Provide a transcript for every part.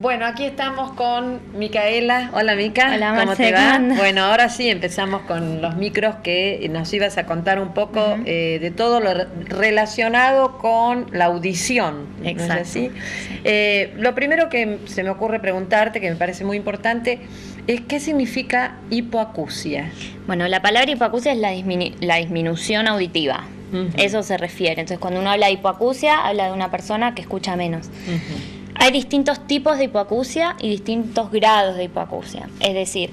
Bueno, aquí estamos con Micaela. Hola, Mica. Hola, ¿Cómo Marce, te va? ¿cómo andas? Bueno, ahora sí empezamos con los micros que nos ibas a contar un poco de todo lo relacionado con la audición. ¿No es Exacto. así? Sí. Lo primero que se me ocurre preguntarte, que me parece muy importante, es ¿qué significa hipoacusia? Bueno, la palabra hipoacusia es la disminución auditiva. Eso se refiere. Entonces, cuando uno habla de hipoacusia, habla de una persona que escucha menos. Hay distintos tipos de hipoacusia y distintos grados de hipoacusia. Es decir,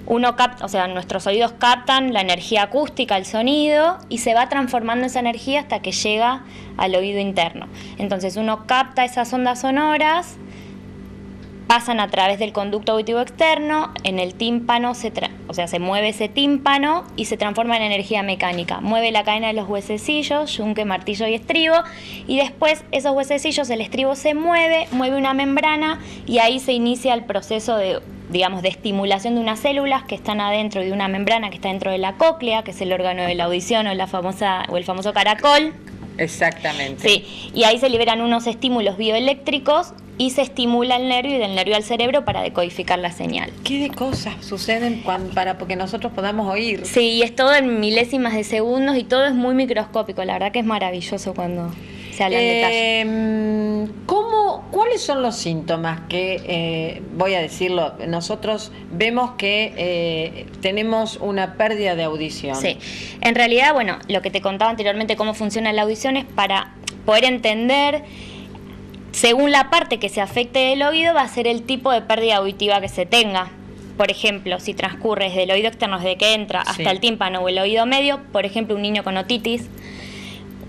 nuestros oídos captan la energía acústica, el sonido, y se va transformando esa energía hasta que llega al oído interno. Entonces uno capta esas ondas sonoras, pasan a través del conducto auditivo externo, en el tímpano se mueve ese tímpano y se transforma en energía mecánica. Mueve la cadena de los huesecillos, yunque, martillo y estribo, y después esos huesecillos, el estribo se mueve una membrana y ahí se inicia el proceso de estimulación de unas células que están adentro de una membrana que está dentro de la cóclea, que es el órgano de la audición o el famoso caracol. Exactamente. Sí, y ahí se liberan unos estímulos bioeléctricos y se estimula el nervio y del nervio al cerebro para decodificar la señal. ¿Qué de cosas suceden para que nosotros podamos oír? Sí, y es todo en milésimas de segundos y todo es muy microscópico. La verdad que es maravilloso cuando se habla en detalle. ¿Cuáles son los síntomas que, voy a decirlo, nosotros vemos que tenemos una pérdida de audición? Sí, en realidad, bueno, lo que te contaba anteriormente, cómo funciona la audición, es para poder entender, según la parte que se afecte del oído, va a ser el tipo de pérdida auditiva que se tenga. Por ejemplo, si transcurre desde el oído externo, desde que entra hasta el tímpano o el oído medio, por ejemplo, un niño con otitis,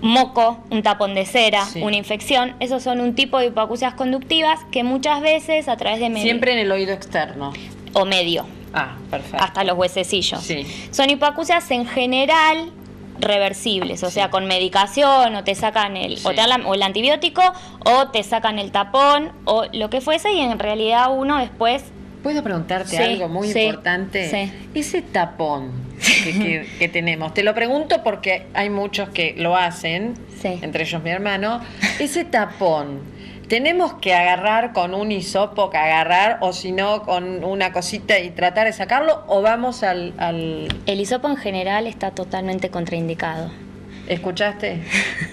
moco, un tapón de cera, una infección, esos son un tipo de hipoacusias conductivas que muchas veces a través de siempre en el oído externo o medio. Ah, perfecto. Hasta los huesecillos. Sí. Son hipoacusias en general reversibles, o sea, con medicación, o te sacan o el antibiótico, o te sacan el tapón, o lo que fuese, y en realidad uno después... ¿Puedo preguntarte algo muy importante? Sí. Ese tapón que tenemos, te lo pregunto porque hay muchos que lo hacen, entre ellos mi hermano. Ese tapón, ¿tenemos que agarrar con un hisopo, o si no con una cosita y tratar de sacarlo, o vamos al...? El hisopo en general está totalmente contraindicado. ¿Escuchaste?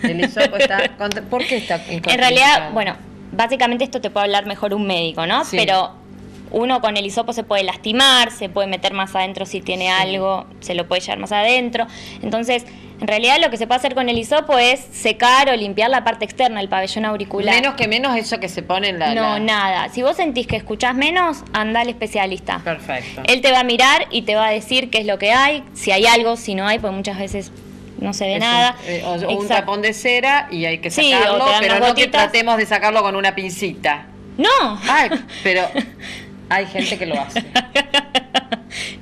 El hisopo está... ¿Por qué está contraindicado? En realidad, bueno, básicamente esto te puede hablar mejor un médico, ¿no? Sí. Pero uno con el hisopo se puede lastimar, se puede meter más adentro si tiene algo, se lo puede llevar más adentro. Entonces, en realidad lo que se puede hacer con el hisopo es secar o limpiar la parte externa del pabellón auricular. Menos eso que se pone en nada. Si vos sentís que escuchás menos, anda al especialista. Perfecto. Él te va a mirar y te va a decir qué es lo que hay, si hay algo, si no hay, pues muchas veces no se ve nada. O un tapón de cera y hay que sacarlo, o te dan pero unas no que gotitas. tratemos de sacarlo con una pincita. No. Ay, pero hay gente que lo hace.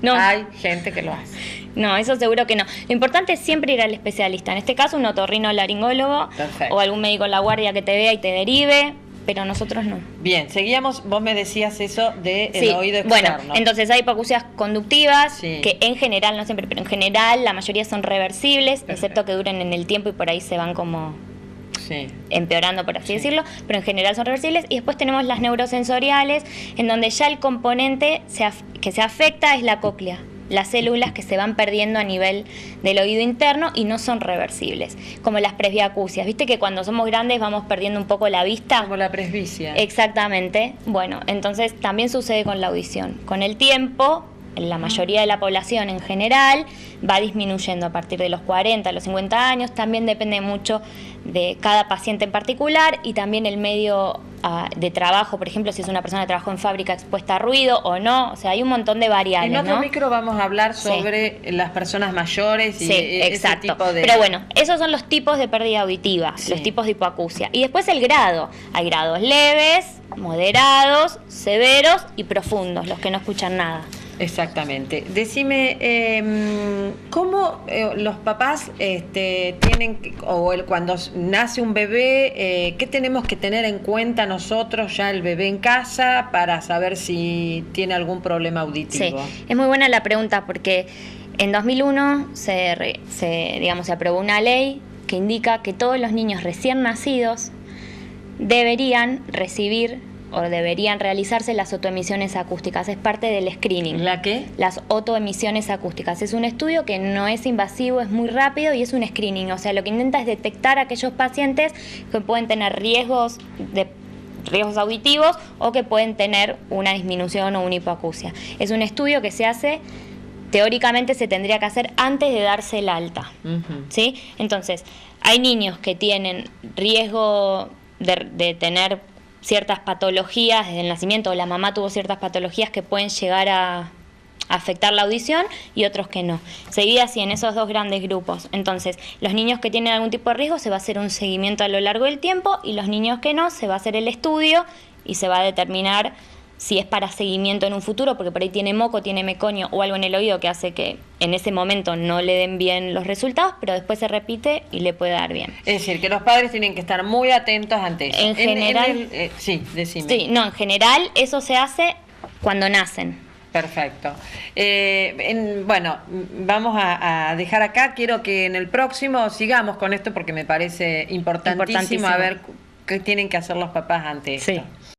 No. Hay gente que lo hace. No, eso seguro que no. Lo importante es siempre ir al especialista. En este caso, un otorrinolaringólogo. Perfecto. O algún médico en la guardia que te vea y te derive, pero nosotros no. Bien, seguíamos. Vos me decías eso del oído externo. Bueno, entonces hay hipoacusias conductivas, Sí. que en general, no siempre, pero en general la mayoría son reversibles, Perfecto. excepto que duren en el tiempo y por ahí se van como Sí. empeorando, por así decirlo, pero en general son reversibles. Y después tenemos las neurosensoriales, en donde ya el componente que se afecta es la cóclea, las células que se van perdiendo a nivel del oído interno y no son reversibles, como las presbiacusias. ¿Viste que cuando somos grandes vamos perdiendo un poco la vista? Como la presbicia. Exactamente. Bueno, entonces también sucede con la audición. Con el tiempo, la mayoría de la población en general va disminuyendo a partir de los 40, los 50 años. También depende mucho de cada paciente en particular y también el medio de trabajo, por ejemplo, si es una persona que trabajó en fábrica expuesta a ruido o no. O sea, hay un montón de variables, En otro ¿no? micro vamos a hablar sobre las personas mayores y exacto. ese tipo de... Pero bueno, esos son los tipos de pérdida auditiva, los tipos de hipoacusia. Y después el grado. Hay grados leves, moderados, severos y profundos, los que no escuchan nada. Exactamente. Decime, ¿cómo los papás tienen, cuando nace un bebé, qué tenemos que tener en cuenta nosotros, ya el bebé en casa, para saber si tiene algún problema auditivo? Sí, es muy buena la pregunta porque en 2001 se aprobó una ley que indica que todos los niños recién nacidos deberían recibir o deberían realizarse las otoemisiones acústicas. Es parte del screening. ¿La qué? Las otoemisiones acústicas. Es un estudio que no es invasivo, es muy rápido y es un screening. O sea, lo que intenta es detectar a aquellos pacientes que pueden tener riesgos auditivos o que pueden tener una disminución o una hipoacusia. Es un estudio que se hace, teóricamente se tendría que hacer antes de darse el alta. ¿Sí? Entonces, hay niños que tienen riesgo de tener ciertas patologías desde el nacimiento, o la mamá tuvo ciertas patologías que pueden llegar a afectar la audición, y otros que no. Se divide así en esos dos grandes grupos. Entonces, los niños que tienen algún tipo de riesgo se va a hacer un seguimiento a lo largo del tiempo, y los niños que no, se va a hacer el estudio y se va a determinar si es para seguimiento en un futuro, porque por ahí tiene moco, tiene meconio o algo en el oído que hace que en ese momento no le den bien los resultados, pero después se repite y le puede dar bien. Es decir, que los padres tienen que estar muy atentos ante eso. En general, sí, decime. Sí, no, en general eso se hace cuando nacen. Perfecto. Bueno, vamos a dejar acá. Quiero que en el próximo sigamos con esto porque me parece importantísimo a ver qué tienen que hacer los papás ante esto. Sí.